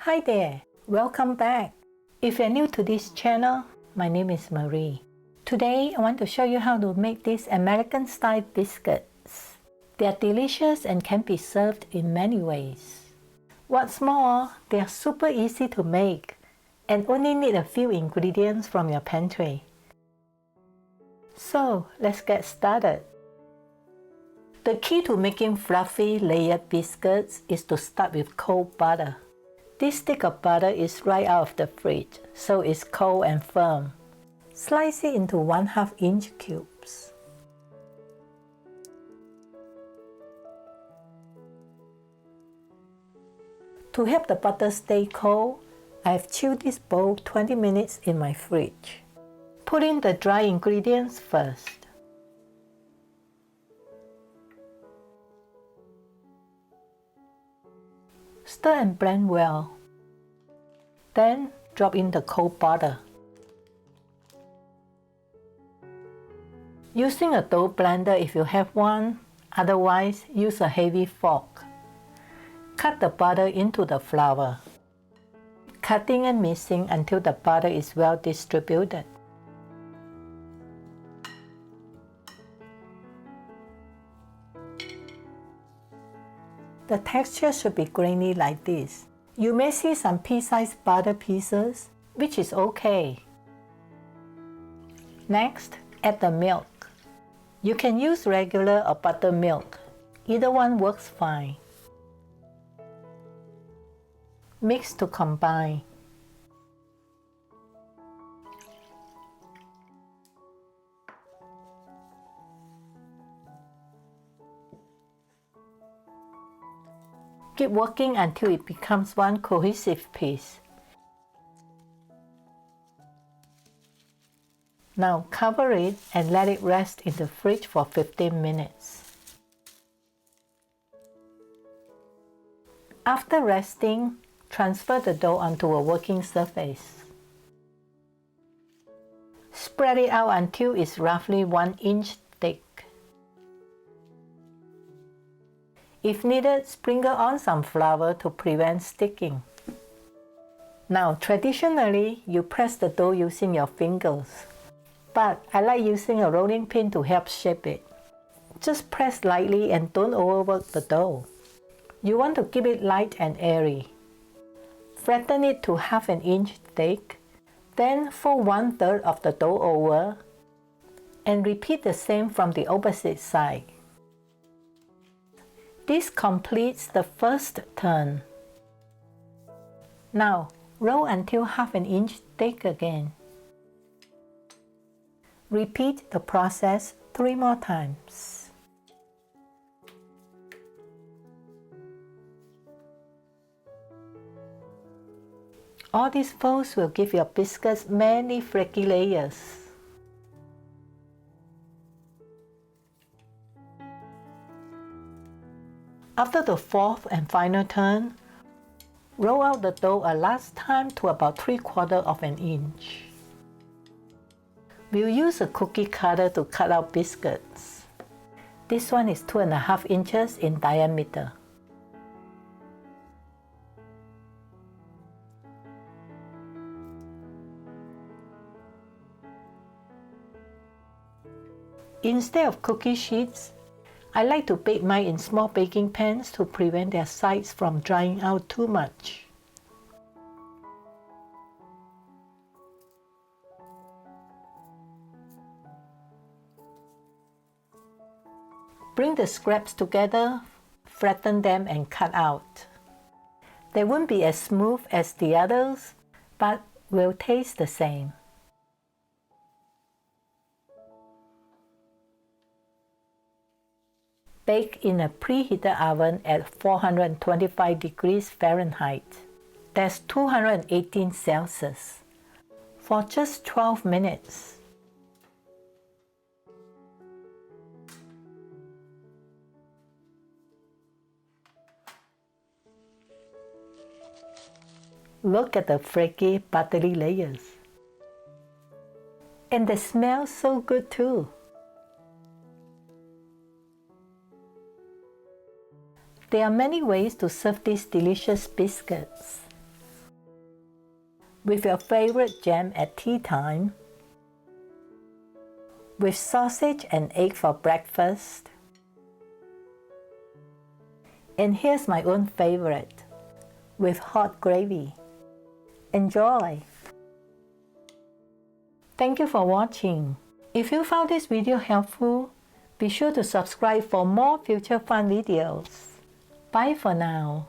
Hi there, welcome back. If you're new to this channel, my name is Marie. Today I want to show you how to make these American style biscuits. They are delicious and can be served in many ways. What's more, they are super easy to make and only need a few ingredients from your pantry. So let's get started. The key to making fluffy layered biscuits is to start with cold butter. This stick of butter is right out of the fridge, so it's cold and firm. Slice it into 1/2 inch cubes. To help the butter stay cold, I have chilled this bowl 20 minutes in my fridge. Put in the dry ingredients first. Stir and blend well. Then drop in the cold butter. Using a dough blender if you have one, otherwise use a heavy fork. Cut the butter into the flour, cutting and mixing until the butter is well distributed. The texture should be grainy like this. You may see some pea-sized butter pieces, which is okay. Next, add the milk. You can use regular or buttermilk. Either one works fine. Mix to combine. Keep working until it becomes one cohesive piece. Now cover it and let it rest in the fridge for 15 minutes. After resting, transfer the dough onto a working surface. Spread it out until it's roughly 1 inch thick. If needed, sprinkle on some flour to prevent sticking. Now, traditionally, you press the dough using your fingers, but I like using a rolling pin to help shape it. Just press lightly and don't overwork the dough. You want to keep it light and airy. Flatten it to 1/2 inch thick, then fold 1/3 of the dough over, and repeat the same from the opposite side. This completes the first turn. Now, roll until 1/2 inch thick again. Repeat the process 3 more times. All these folds will give your biscuits many flaky layers. After the 4th and final turn, roll out the dough a last time to about 3/4 of an inch. We'll use a cookie cutter to cut out biscuits. This one is 2.5 inches in diameter. Instead of cookie sheets, I like to bake mine in small baking pans to prevent their sides from drying out too much. Bring the scraps together, flatten them and cut out. They won't be as smooth as the others, but will taste the same. Bake in a preheated oven at 425 degrees Fahrenheit. That's 218 Celsius for just 12 minutes. Look at the flaky, buttery layers. And they smell so good too. There are many ways to serve these delicious biscuits. with your favorite jam at tea time, with sausage and egg for breakfast. And here's my own favorite, with hot gravy. Enjoy! Thank you for watching. If you found this video helpful, be sure to subscribe for more future fun videos. Bye for now.